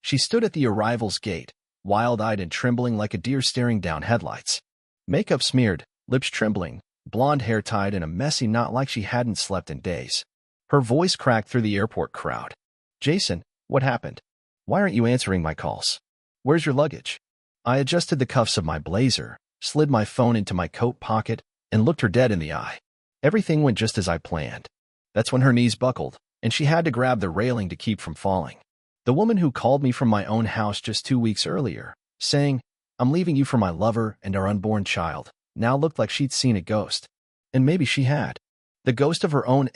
She stood at the arrival's gate, wild-eyed and trembling like a deer staring down headlights. Makeup smeared, lips trembling, blonde hair tied in a messy knot like she hadn't slept in days. Her voice cracked through the airport crowd. "Jason, what happened? Why aren't you answering my calls? Where's your luggage?" I adjusted the cuffs of my blazer, slid my phone into my coat pocket, and looked her dead in the eye. Everything went just as I planned. That's when her knees buckled, and she had to grab the railing to keep from falling. The woman who called me from my own house just 2 weeks earlier, saying, "I'm leaving you for my lover and our unborn child," now looked like she'd seen a ghost. And maybe she had. The ghost of her own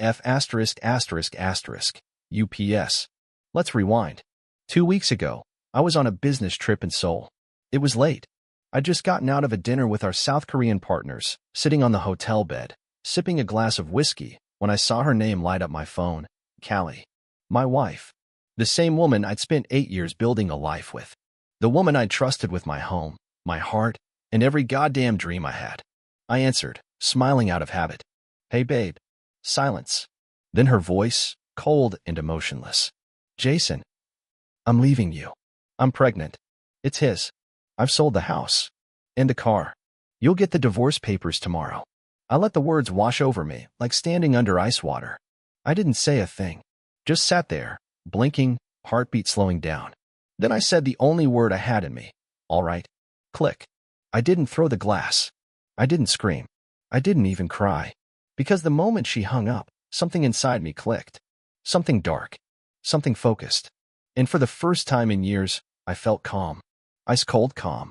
UPS. Let's rewind. 2 weeks ago, I was on a business trip in Seoul. It was late. I'd just gotten out of a dinner with our South Korean partners, sitting on the hotel bed, sipping a glass of whiskey, when I saw her name light up my phone, Callie. My wife. The same woman I'd spent 8 years building a life with. The woman I'd trusted with my home, my heart, and every goddamn dream I had. I answered, smiling out of habit. "Hey, babe." Silence. Then her voice, cold and emotionless. "Jason, I'm leaving you. I'm pregnant. It's his. I've sold the house. And the car. You'll get the divorce papers tomorrow." I let the words wash over me, like standing under ice water. I didn't say a thing. Just sat there, blinking, heartbeat slowing down. Then I said the only word I had in me. "All right." Click. I didn't throw the glass. I didn't scream. I didn't even cry. Because the moment she hung up, something inside me clicked. Something dark. Something focused. And for the first time in years, I felt calm. Ice-cold calm.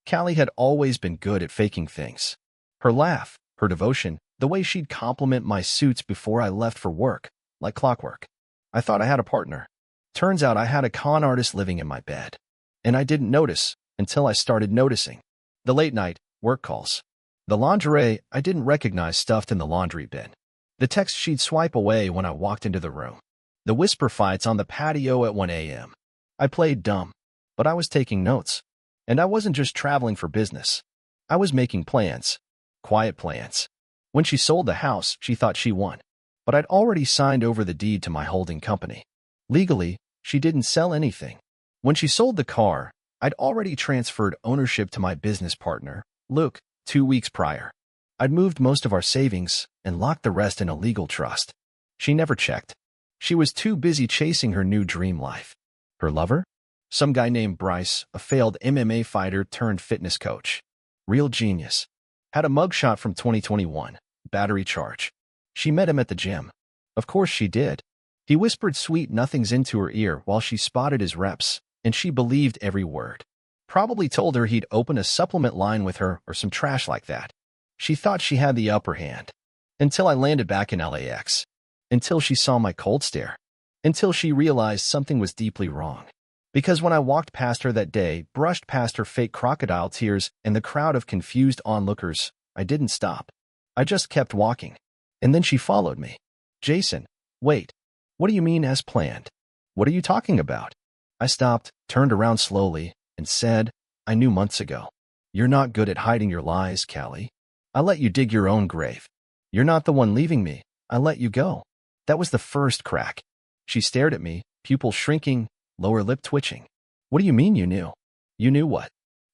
Callie had always been good at faking things. Her laugh, her devotion, the way she'd compliment my suits before I left for work, like clockwork. I thought I had a partner. Turns out I had a con artist living in my bed. And I didn't notice until I started noticing. The late-night work calls. The lingerie I didn't recognize stuffed in the laundry bin. The text she'd swipe away when I walked into the room. The whisper fights on the patio at 1 a.m. I played dumb, but I was taking notes. And I wasn't just traveling for business. I was making plans. Quiet plans. When she sold the house, she thought she won. But I'd already signed over the deed to my holding company. Legally, she didn't sell anything. When she sold the car, I'd already transferred ownership to my business partner, Luke, 2 weeks prior. I'd moved most of our savings and locked the rest in a legal trust. She never checked. She was too busy chasing her new dream life. Her lover? Some guy named Bryce, a failed MMA fighter turned fitness coach. Real genius. Had a mugshot from 2021, battery charge. She met him at the gym. Of course she did. He whispered sweet nothings into her ear while she spotted his reps, and she believed every word. Probably told her he'd open a supplement line with her or some trash like that. She thought she had the upper hand. Until I landed back in LAX. Until she saw my cold stare. Until she realized something was deeply wrong. Because when I walked past her that day, brushed past her fake crocodile tears and the crowd of confused onlookers, I didn't stop. I just kept walking. And then she followed me. "Jason, wait. What do you mean as planned? What are you talking about?" I stopped, turned around slowly, and said, "I knew months ago. You're not good at hiding your lies, Callie. I let you dig your own grave. You're not the one leaving me. I let you go." That was the first crack. She stared at me, pupils shrinking, lower lip twitching. "What do you mean you knew?" "You knew what?"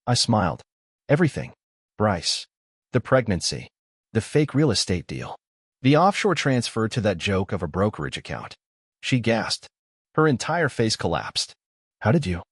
I smiled. "Everything. Bryce. The pregnancy. The fake real estate deal. The offshore transfer to that joke of a brokerage account." She gasped. Her entire face collapsed. "How did you?"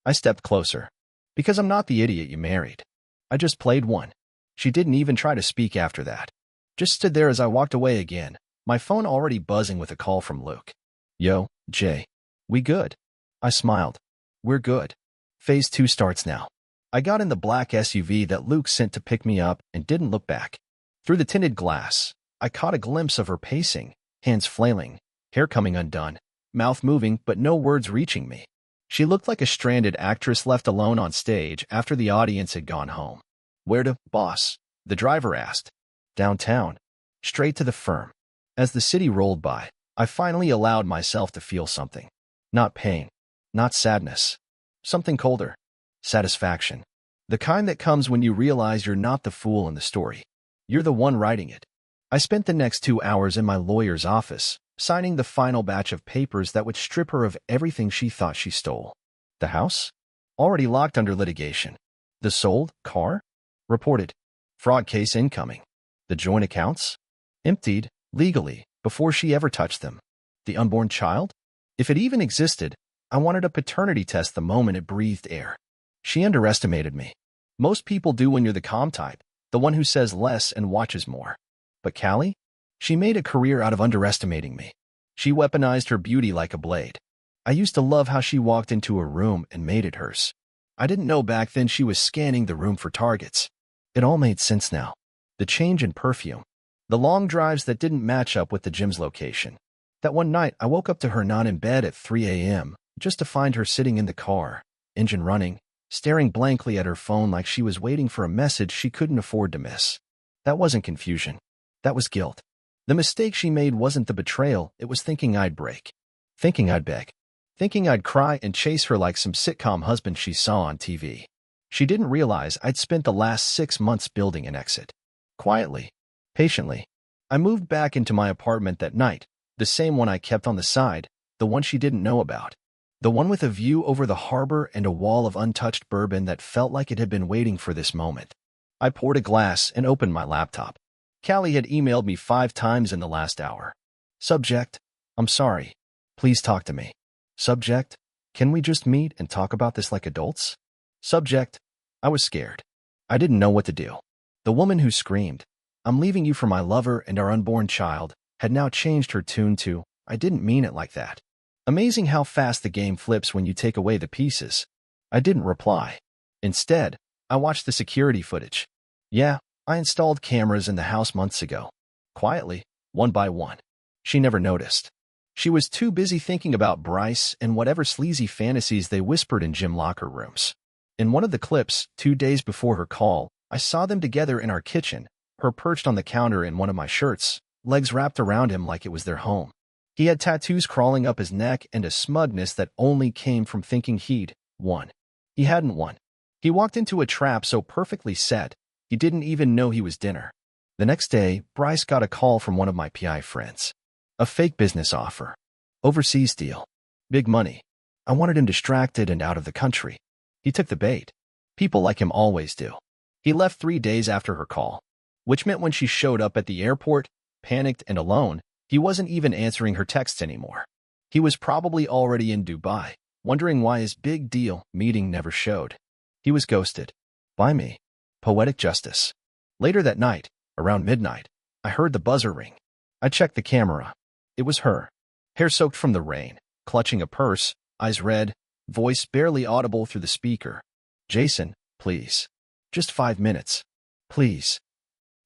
I stepped closer. "Because I'm not the idiot you married. I just played one." She didn't even try to speak after that. Just stood there as I walked away again, my phone already buzzing with a call from Luke. "Yo, Jay. We good?" I smiled. "We're good. Phase 2 starts now." I got in the black SUV that Luke sent to pick me up and didn't look back. Through the tinted glass, I caught a glimpse of her pacing, hands flailing, hair coming undone, mouth moving but no words reaching me. She looked like a stranded actress left alone on stage after the audience had gone home. "Where to, boss?" the driver asked. "Downtown. Straight to the firm." As the city rolled by, I finally allowed myself to feel something. Not pain. Not sadness. Something colder. Satisfaction. The kind that comes when you realize you're not the fool in the story. You're the one writing it. I spent the next 2 hours in my lawyer's office, signing the final batch of papers that would strip her of everything she thought she stole. The house? Already locked under litigation. The sold car? Reported. Fraud case incoming. The joint accounts? Emptied, legally, before she ever touched them. The unborn child? If it even existed, I wanted a paternity test the moment it breathed air. She underestimated me. Most people do when you're the calm type, the one who says less and watches more. But Callie? She made a career out of underestimating me. She weaponized her beauty like a blade. I used to love how she walked into a room and made it hers. I didn't know back then she was scanning the room for targets. It all made sense now. The change in perfume. The long drives that didn't match up with the gym's location. That one night, I woke up to her not in bed at 3 a.m., just to find her sitting in the car, engine running, staring blankly at her phone like she was waiting for a message she couldn't afford to miss. That wasn't confusion. That was guilt. The mistake she made wasn't the betrayal, it was thinking I'd break. Thinking I'd beg. Thinking I'd cry and chase her like some sitcom husband she saw on TV. She didn't realize I'd spent the last 6 months building an exit. Quietly. Patiently. I moved back into my apartment that night, the same one I kept on the side, the one she didn't know about. The one with a view over the harbor and a wall of untouched bourbon that felt like it had been waiting for this moment. I poured a glass and opened my laptop. Callie had emailed me 5 times in the last hour. Subject: I'm sorry. Please talk to me. Subject: can we just meet and talk about this like adults? Subject: I was scared. I didn't know what to do. The woman who screamed, "I'm leaving you for my lover and our unborn child," had now changed her tune to, "I didn't mean it like that." Amazing how fast the game flips when you take away the pieces. I didn't reply. Instead, I watched the security footage. Yeah, I installed cameras in the house months ago. Quietly, one by one. She never noticed. She was too busy thinking about Bryce and whatever sleazy fantasies they whispered in gym locker rooms. In one of the clips, 2 days before her call, I saw them together in our kitchen, her perched on the counter in one of my shirts, legs wrapped around him like it was their home. He had tattoos crawling up his neck and a smugness that only came from thinking he'd won. He hadn't won. He walked into a trap so perfectly set, he didn't even know he was dinner. The next day, Bryce got a call from one of my PI friends. A fake business offer. Overseas deal. Big money. I wanted him distracted and out of the country. He took the bait. People like him always do. He left 3 days after her call, which meant when she showed up at the airport, panicked and alone, he wasn't even answering her texts anymore. He was probably already in Dubai, wondering why his big deal meeting never showed. He was ghosted. By me. Poetic justice. Later that night, around midnight, I heard the buzzer ring. I checked the camera. It was her. Hair soaked from the rain, clutching a purse, eyes red, voice barely audible through the speaker. Jason, please. Just 5 minutes. Please.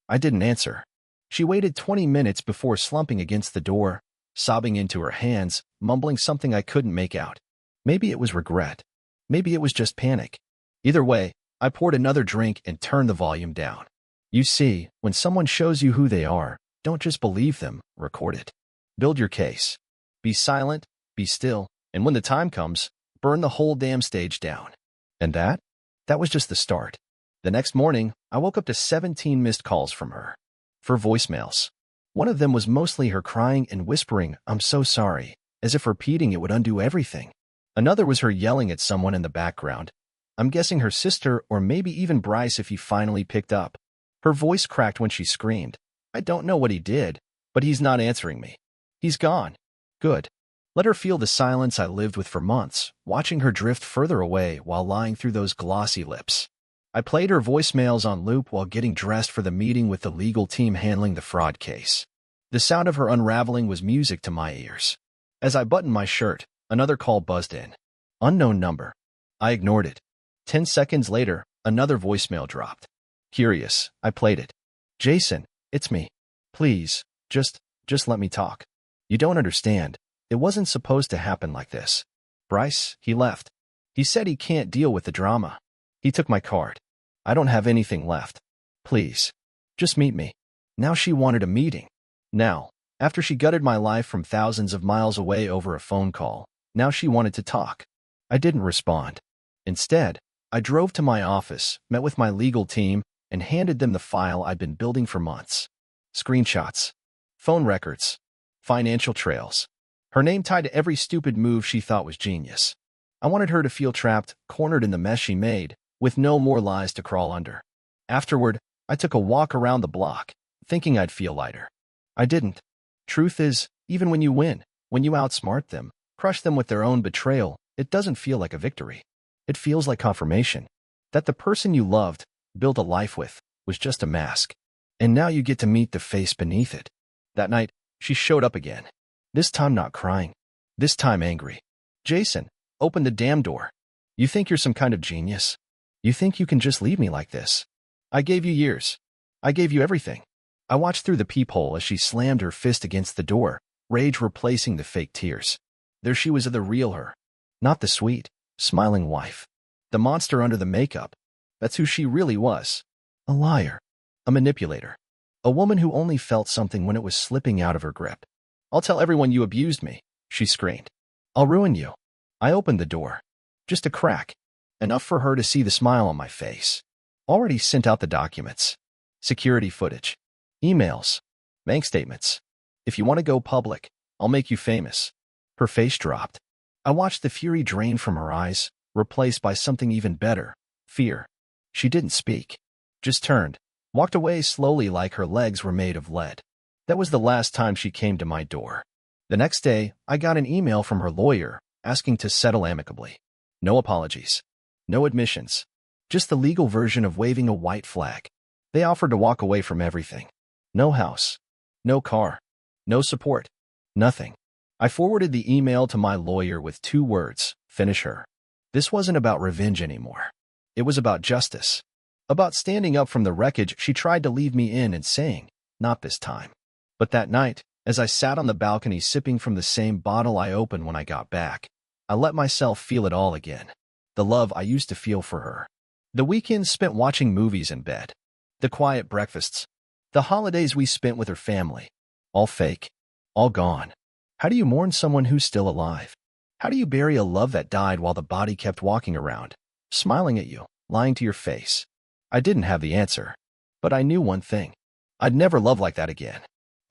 I didn't answer. She waited 20 minutes before slumping against the door, sobbing into her hands, mumbling something I couldn't make out. Maybe it was regret. Maybe it was just panic. Either way, I poured another drink and turned the volume down. You see, when someone shows you who they are, don't just believe them, record it. Build your case. Be silent, be still, and when the time comes, burn the whole damn stage down. And that was just the start. The next morning, I woke up to 17 missed calls from her. For voicemails. One of them was mostly her crying and whispering, "I'm so sorry," as if repeating it would undo everything. Another was her yelling at someone in the background. I'm guessing her sister or maybe even Bryce if he finally picked up. Her voice cracked when she screamed, "I don't know what he did, but he's not answering me. He's gone." Good. Let her feel the silence I lived with for months, watching her drift further away while lying through those glossy lips. I played her voicemails on loop while getting dressed for the meeting with the legal team handling the fraud case. The sound of her unraveling was music to my ears. As I buttoned my shirt, another call buzzed in. Unknown number. I ignored it. 10 seconds later, another voicemail dropped. Curious, I played it. "Jason, it's me. Please, just let me talk. You don't understand. It wasn't supposed to happen like this. Bryce, he left. He said he can't deal with the drama. He took my card. I don't have anything left. Please, just meet me." Now she wanted a meeting. Now, after she gutted my life from thousands of miles away over a phone call, now she wanted to talk. I didn't respond. Instead, I drove to my office, met with my legal team, and handed them the file I'd been building for months. Screenshots. Phone records. Financial trails. Her name tied to every stupid move she thought was genius. I wanted her to feel trapped, cornered in the mess she made, with no more lies to crawl under. Afterward, I took a walk around the block, thinking I'd feel lighter. I didn't. Truth is, even when you win, when you outsmart them, crush them with their own betrayal, it doesn't feel like a victory. It feels like confirmation that the person you loved, built a life with, was just a mask. And now you get to meet the face beneath it. That night, she showed up again. This time not crying. This time angry. Jason, open the damn door. You think you're some kind of genius? You think you can just leave me like this? I gave you years. I gave you everything. I watched through the peephole as she slammed her fist against the door, rage replacing the fake tears. There she was, the real her. Not the sweet, smiling wife. The monster under the makeup. That's who she really was. A liar. A manipulator. A woman who only felt something when it was slipping out of her grip. I'll tell everyone you abused me, she screamed. I'll ruin you. I opened the door. Just a crack. Enough for her to see the smile on my face. Already sent out the documents. Security footage. Emails. Bank statements. If you want to go public, I'll make you famous. Her face dropped. I watched the fury drain from her eyes, replaced by something even better. Fear. She didn't speak. Just turned. Walked away slowly like her legs were made of lead. That was the last time she came to my door. The next day, I got an email from her lawyer, asking to settle amicably. No apologies. No admissions. Just the legal version of waving a white flag. They offered to walk away from everything. No house. No car. No support. Nothing. I forwarded the email to my lawyer with 2 words: finish her. This wasn't about revenge anymore. It was about justice. About standing up from the wreckage she tried to leave me in and saying, not this time. But that night, as I sat on the balcony sipping from the same bottle I opened when I got back, I let myself feel it all again. The love I used to feel for her. The weekends spent watching movies in bed. The quiet breakfasts. The holidays we spent with her family. All fake. All gone. How do you mourn someone who's still alive? How do you bury a love that died while the body kept walking around, smiling at you, lying to your face? I didn't have the answer. But I knew one thing. I'd never love like that again.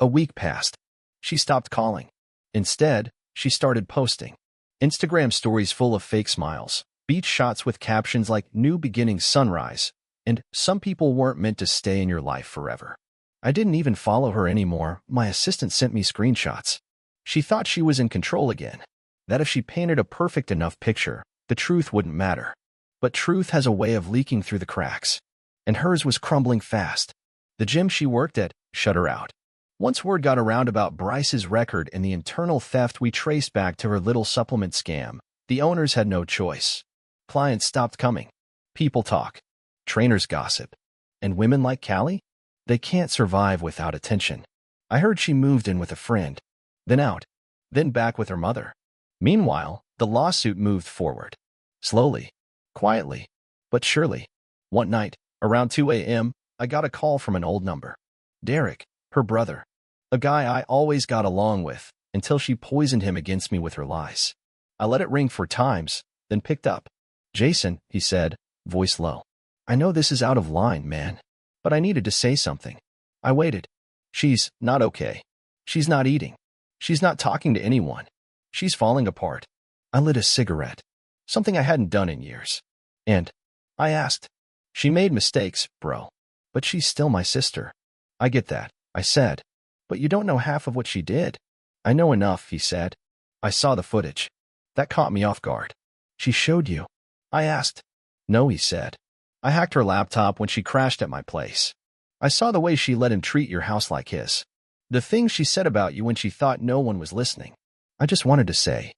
A week passed. She stopped calling. Instead, she started posting Instagram stories full of fake smiles, beach shots with captions like "New Beginning Sunrise," and "Some people weren't meant to stay in your life forever." I didn't even follow her anymore. My assistant sent me screenshots. She thought she was in control again. That if she painted a perfect enough picture, the truth wouldn't matter. But truth has a way of leaking through the cracks. And hers was crumbling fast. The gym she worked at shut her out. Once word got around about Bryce's record and the internal theft we traced back to her little supplement scam, the owners had no choice. Clients stopped coming. People talk. Trainers gossip. And women like Callie? They can't survive without attention. I heard she moved in with a friend. Then out. Then back with her mother. Meanwhile, the lawsuit moved forward. Slowly. Quietly. But surely. One night, around 2 a.m., I got a call from an old number. Derek, her brother. A guy I always got along with, until she poisoned him against me with her lies. I let it ring 4 times, then picked up. Jason, he said, voice low. I know this is out of line, man. But I needed to say something. I waited. She's not okay. She's not eating. She's not talking to anyone. She's falling apart. I lit a cigarette. Something I hadn't done in years. And I asked. She made mistakes, bro. But she's still my sister. I get that, I said. But you don't know half of what she did. I know enough, he said. I saw the footage. That caught me off guard. She showed you? I asked. No, he said. I hacked her laptop when she crashed at my place. I saw the way she let him treat your house like his. The things she said about you when she thought no one was listening. I just wanted to say,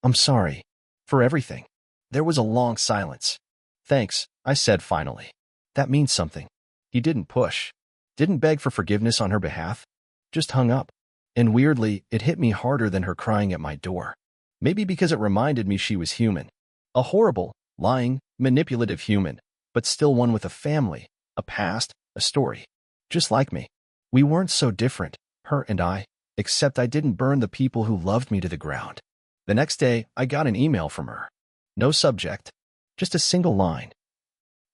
I'm sorry. For everything. There was a long silence. Thanks, I said finally. That means something. He didn't push. Didn't beg for forgiveness on her behalf. Just hung up. And weirdly, it hit me harder than her crying at my door. Maybe because it reminded me she was human. A horrible, lying, manipulative human, but still one with a family, a past, a story. Just like me. We weren't so different, her and I, except I didn't burn the people who loved me to the ground. The next day, I got an email from her. No subject. Just a single line.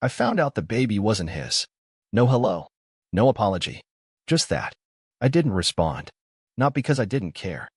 I found out the baby wasn't his. No hello. No apology. Just that. I didn't respond. Not because I didn't care.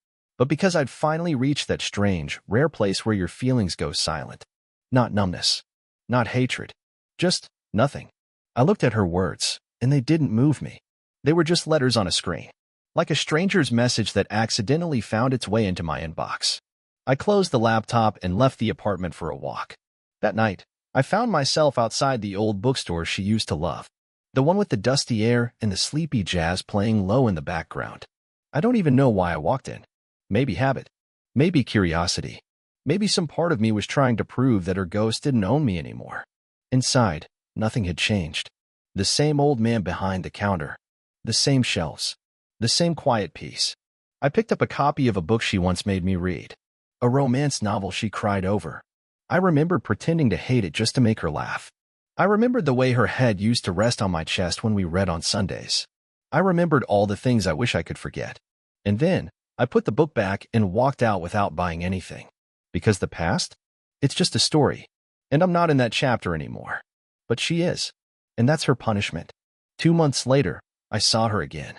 but because I'd finally reached that strange, rare place where your feelings go silent. Not numbness. Not hatred. Just nothing. I looked at her words, and they didn't move me. They were just letters on a screen, like a stranger's message that accidentally found its way into my inbox. I closed the laptop and left the apartment for a walk. That night, I found myself outside the old bookstore she used to love, the one with the dusty air and the sleepy jazz playing low in the background. I don't even know why I walked in. Maybe habit. Maybe curiosity. Maybe some part of me was trying to prove that her ghost didn't own me anymore. Inside, nothing had changed. The same old man behind the counter. The same shelves. The same quiet peace. I picked up a copy of a book she once made me read. A romance novel she cried over. I remembered pretending to hate it just to make her laugh. I remembered the way her head used to rest on my chest when we read on Sundays. I remembered all the things I wish I could forget. And then, I put the book back and walked out without buying anything. Because the past? It's just a story. And I'm not in that chapter anymore. But she is. And that's her punishment. 2 months later, I saw her again.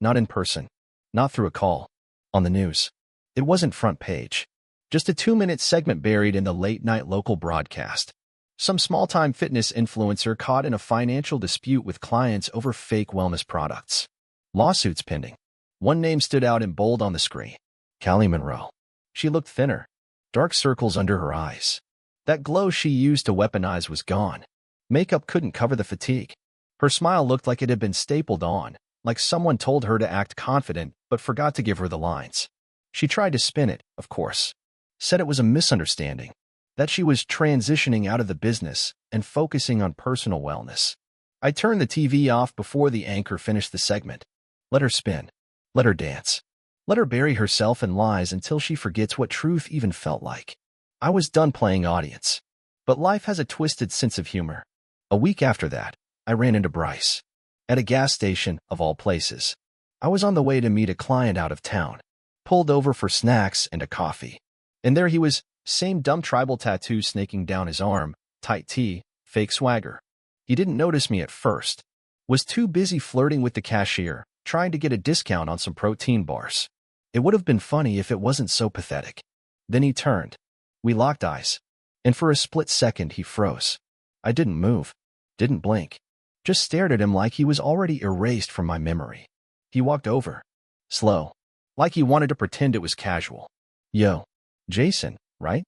Not in person. Not through a call. On the news. It wasn't front page. Just a 2-minute segment buried in the late-night local broadcast. Some small-time fitness influencer caught in a financial dispute with clients over fake wellness products. Lawsuits pending. One name stood out in bold on the screen. Callie Monroe. She looked thinner. Dark circles under her eyes. That glow she used to weaponize was gone. Makeup couldn't cover the fatigue. Her smile looked like it had been stapled on, like someone told her to act confident but forgot to give her the lines. She tried to spin it, of course. Said it was a misunderstanding. That she was transitioning out of the business and focusing on personal wellness. I turned the TV off before the anchor finished the segment. Let her spin. Let her dance. Let her bury herself in lies until she forgets what truth even felt like. I was done playing audience. But life has a twisted sense of humor. A week after that, I ran into Bryce. At a gas station, of all places. I was on the way to meet a client out of town. Pulled over for snacks and a coffee. And there he was, same dumb tribal tattoo snaking down his arm, tight tee, fake swagger. He didn't notice me at first. Was too busy flirting with the cashier, trying to get a discount on some protein bars. It would have been funny if it wasn't so pathetic. Then he turned. We locked eyes. And for a split second he froze. I didn't move. Didn't blink. Just stared at him like he was already erased from my memory. He walked over. Slow. Like he wanted to pretend it was casual. Yo. Jason, right?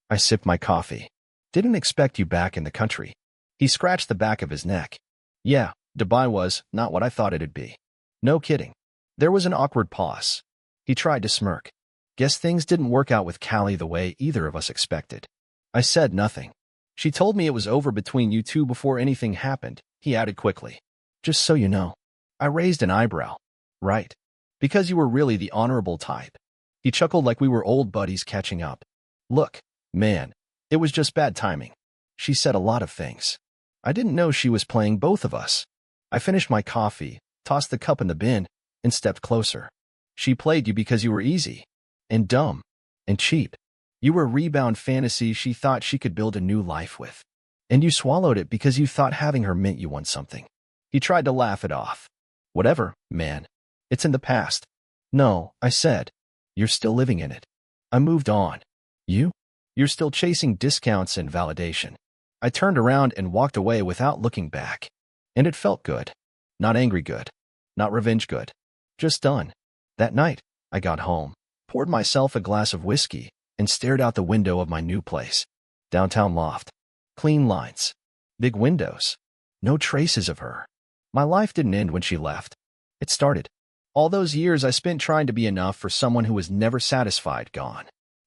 I sipped my coffee. Didn't expect you back in the country. He scratched the back of his neck. Yeah, Dubai was not what I thought it'd be. No kidding. There was an awkward pause. He tried to smirk. Guess things didn't work out with Callie the way either of us expected. I said nothing. She told me it was over between you two before anything happened, he added quickly. Just so you know. I raised an eyebrow. Right. Because you were really the honorable type. He chuckled like we were old buddies catching up. Look, man, it was just bad timing. She said a lot of things. I didn't know she was playing both of us. I finished my coffee, tossed the cup in the bin, and stepped closer. She played you because you were easy. And dumb. And cheap. You were a rebound fantasy she thought she could build a new life with. And you swallowed it because you thought having her meant you won something. He tried to laugh it off. Whatever, man. It's in the past. No, I said. You're still living in it. I moved on. You? You're still chasing discounts and validation. I turned around and walked away without looking back. And it felt good. Not angry good. Not revenge good. Just done. That night, I got home, poured myself a glass of whiskey, and stared out the window of my new place. Downtown loft. Clean lines. Big windows. No traces of her. My life didn't end when she left. It started. All those years I spent trying to be enough for someone who was never satisfied gone.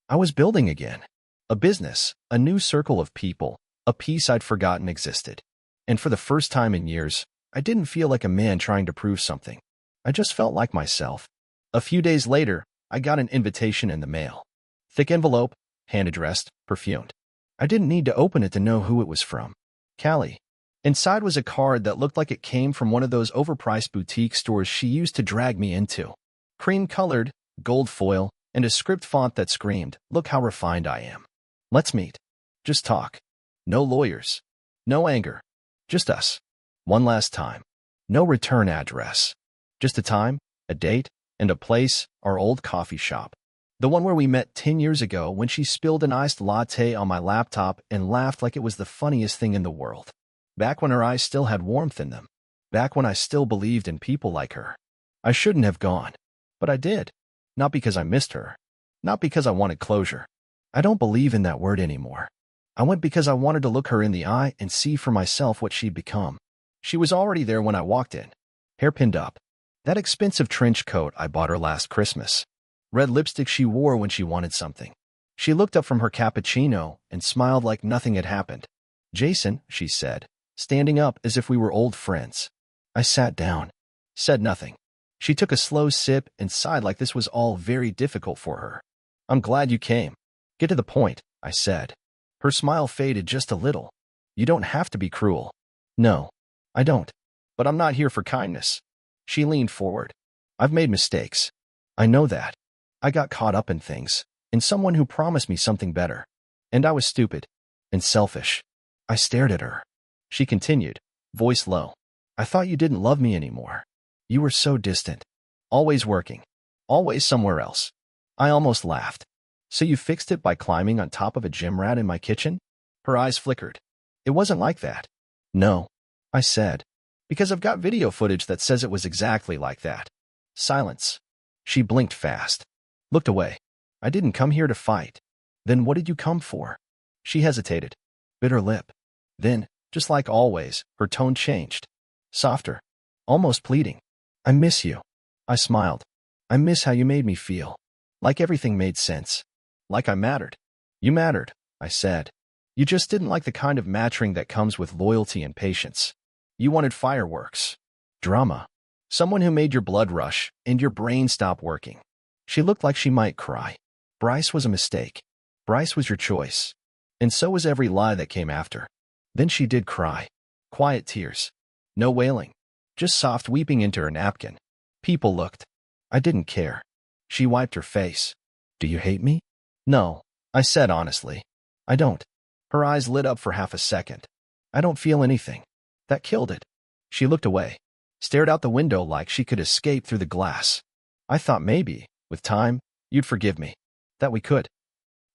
I was building again. A business, a new circle of people, a piece I'd forgotten existed. And for the first time in years, I didn't feel like a man trying to prove something. I just felt like myself. A few days later, I got an invitation in the mail. Thick envelope, hand-addressed, perfumed. I didn't need to open it to know who it was from. Callie. Inside was a card that looked like it came from one of those overpriced boutique stores she used to drag me into. Cream-colored, gold foil, and a script font that screamed, "Look how refined I am. Let's meet. Just talk. No lawyers. No anger. Just us. One last time. No return address. Just a time, a date, and a place, our old coffee shop." The one where we met 10 years ago when she spilled an iced latte on my laptop and laughed like it was the funniest thing in the world. Back when her eyes still had warmth in them. Back when I still believed in people like her. I shouldn't have gone. But I did. Not because I missed her. Not because I wanted closure. I don't believe in that word anymore. I went because I wanted to look her in the eye and see for myself what she'd become. She was already there when I walked in. Hair pinned up. That expensive trench coat I bought her last Christmas. Red lipstick she wore when she wanted something. She looked up from her cappuccino and smiled like nothing had happened. "Jason," she said, standing up as if we were old friends. I sat down. Said nothing. She took a slow sip and sighed like this was all very difficult for her. "I'm glad you came." "Get to the point," I said. Her smile faded just a little. "You don't have to be cruel." "No, I don't. But I'm not here for kindness." She leaned forward. "I've made mistakes. I know that. I got caught up in things, in someone who promised me something better. And I was stupid. And selfish." I stared at her. She continued, voice low. "I thought you didn't love me anymore. You were so distant. Always working. Always somewhere else." I almost laughed. "So you fixed it by climbing on top of a gym rat in my kitchen?" Her eyes flickered. "It wasn't like that." "No," I said, "because I've got video footage that says it was exactly like that." Silence. She blinked fast. Looked away. "I didn't come here to fight." "Then what did you come for?" She hesitated. Bit her lip. Then, just like always, her tone changed. Softer. Almost pleading. "I miss you." I smiled. "I miss how you made me feel. Like everything made sense. Like I mattered." "You mattered," I said. "You just didn't like the kind of matching that comes with loyalty and patience. You wanted fireworks. Drama. Someone who made your blood rush and your brain stop working." She looked like she might cry. "Bryce was a mistake. Bryce was your choice. And so was every lie that came after." Then she did cry. Quiet tears. No wailing. Just soft weeping into her napkin. People looked. I didn't care. She wiped her face. "Do you hate me?" "No," I said honestly. "I don't." Her eyes lit up for half a second. "I don't feel anything." That killed it. She looked away. Stared out the window like she could escape through the glass. "I thought maybe, with time, you'd forgive me. That we could."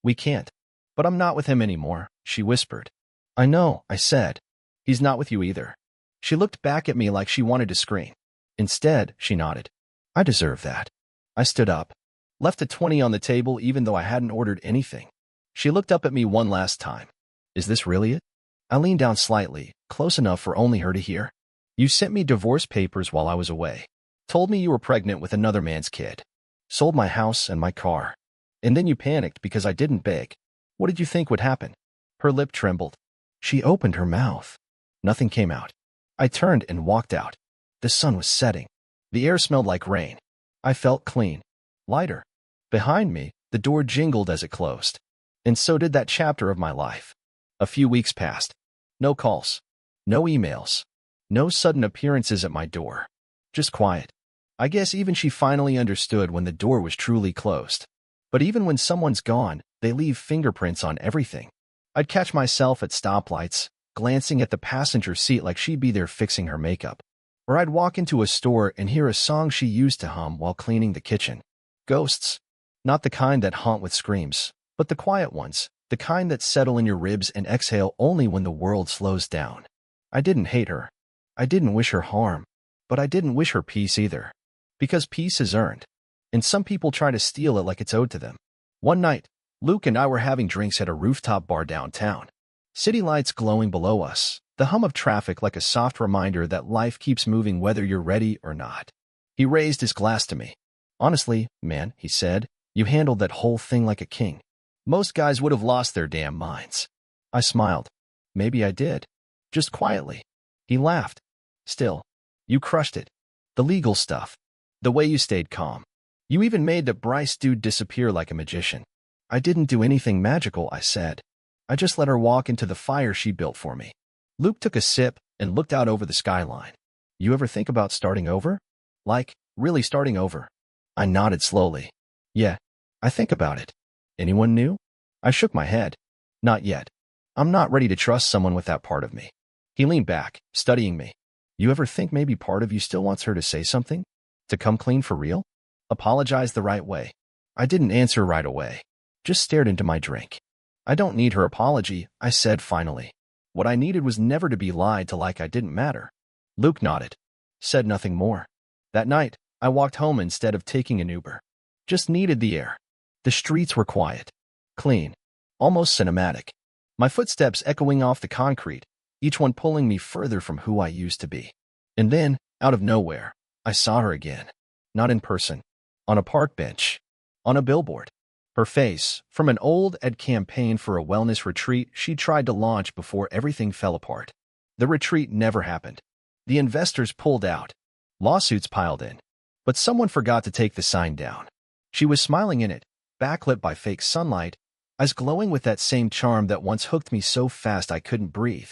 "We can't." "But I'm not with him anymore," she whispered. "I know," I said. "He's not with you either." She looked back at me like she wanted to scream. Instead, she nodded. "I deserve that." I stood up. Left a 20 on the table even though I hadn't ordered anything. She looked up at me one last time. "Is this really it?" I leaned down slightly, close enough for only her to hear. "You sent me divorce papers while I was away. Told me you were pregnant with another man's kid. Sold my house and my car. And then you panicked because I didn't beg. What did you think would happen?" Her lip trembled. She opened her mouth. Nothing came out. I turned and walked out. The sun was setting. The air smelled like rain. I felt clean. Lighter. Behind me, the door jingled as it closed. And so did that chapter of my life. A few weeks passed. No calls. No emails. No sudden appearances at my door. Just quiet. I guess even she finally understood when the door was truly closed. But even when someone's gone, they leave fingerprints on everything. I'd catch myself at stoplights, glancing at the passenger seat like she'd be there fixing her makeup. Or I'd walk into a store and hear a song she used to hum while cleaning the kitchen. Ghosts. Not the kind that haunt with screams, but the quiet ones, the kind that settle in your ribs and exhale only when the world slows down. I didn't hate her. I didn't wish her harm. But I didn't wish her peace either. Because peace is earned. And some people try to steal it like it's owed to them. One night, Luke and I were having drinks at a rooftop bar downtown. City lights glowing below us, the hum of traffic like a soft reminder that life keeps moving whether you're ready or not. He raised his glass to me. "Honestly, man," he said, "you handled that whole thing like a king. Most guys would have lost their damn minds." I smiled. "Maybe I did. Just quietly." He laughed. "Still, you crushed it. The legal stuff. The way you stayed calm. You even made that Bryce dude disappear like a magician." "I didn't do anything magical," I said. "I just let her walk into the fire she built for me." Luke took a sip and looked out over the skyline. "You ever think about starting over? Like, really starting over?" I nodded slowly. "Yeah, I think about it." "Anyone new?" I shook my head. "Not yet. I'm not ready to trust someone with that part of me." He leaned back, studying me. "You ever think maybe part of you still wants her to say something? To come clean for real? Apologize the right way?" I didn't answer right away. Just stared into my drink. I don't need her apology, I said finally. What I needed was never to be lied to like I didn't matter. Luke nodded. Said nothing more. That night, I walked home instead of taking an Uber. Just needed the air. The streets were quiet. Clean. Almost cinematic. My footsteps echoing off the concrete, each one pulling me further from who I used to be. And then, out of nowhere, I saw her again. Not in person. On a park bench. On a billboard. Her face, from an old ad campaign for a wellness retreat she tried to launch before everything fell apart. The retreat never happened. The investors pulled out. Lawsuits piled in. But someone forgot to take the sign down. She was smiling in it, backlit by fake sunlight, eyes glowing with that same charm that once hooked me so fast I couldn't breathe.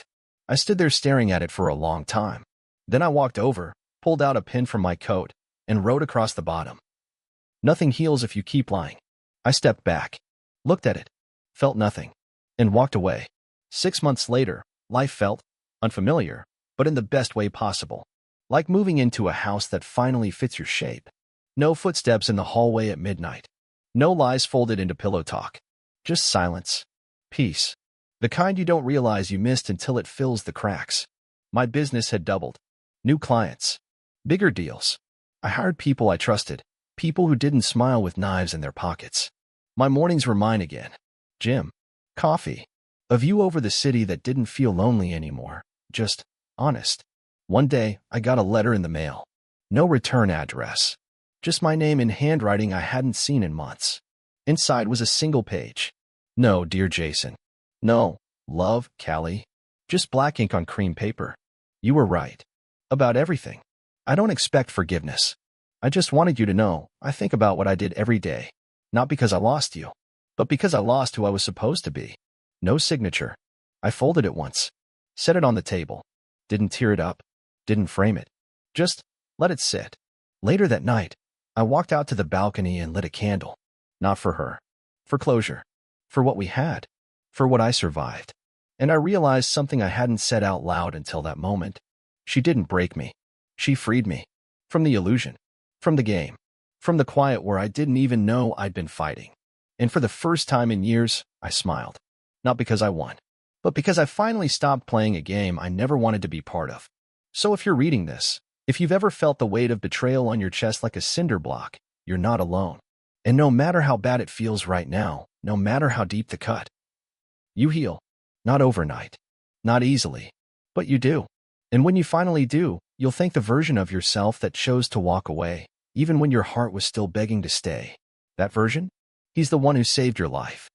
I stood there staring at it for a long time. Then I walked over, pulled out a pin from my coat, and wrote across the bottom. Nothing heals if you keep lying. I stepped back, looked at it, felt nothing, and walked away. 6 months later, life felt unfamiliar, but in the best way possible. Like moving into a house that finally fits your shape. No footsteps in the hallway at midnight. No lies folded into pillow talk. Just silence. Peace. The kind you don't realize you missed until it fills the cracks. My business had doubled. New clients. Bigger deals. I hired people I trusted. People who didn't smile with knives in their pockets. My mornings were mine again. Gym. Coffee. A view over the city that didn't feel lonely anymore. Just honest. One day, I got a letter in the mail. No return address. Just my name in handwriting I hadn't seen in months. Inside was a single page. No, dear Jason. No, love, Callie. Just black ink on cream paper. You were right. About everything. I don't expect forgiveness. I just wanted you to know I think about what I did every day. Not because I lost you, but because I lost who I was supposed to be. No signature. I folded it once. Set it on the table. Didn't tear it up. Didn't frame it. Just let it sit. Later that night, I walked out to the balcony and lit a candle. Not for her. For closure. For what we had. For what I survived. And I realized something I hadn't said out loud until that moment. She didn't break me. She freed me. From the illusion. From the game. From the quiet where I didn't even know I'd been fighting. And for the first time in years, I smiled. Not because I won, but because I finally stopped playing a game I never wanted to be part of. So if you're reading this, if you've ever felt the weight of betrayal on your chest like a cinder block, you're not alone. And no matter how bad it feels right now, no matter how deep the cut, you heal. Not overnight. Not easily. But you do. And when you finally do, you'll thank the version of yourself that chose to walk away, even when your heart was still begging to stay. That version? He's the one who saved your life.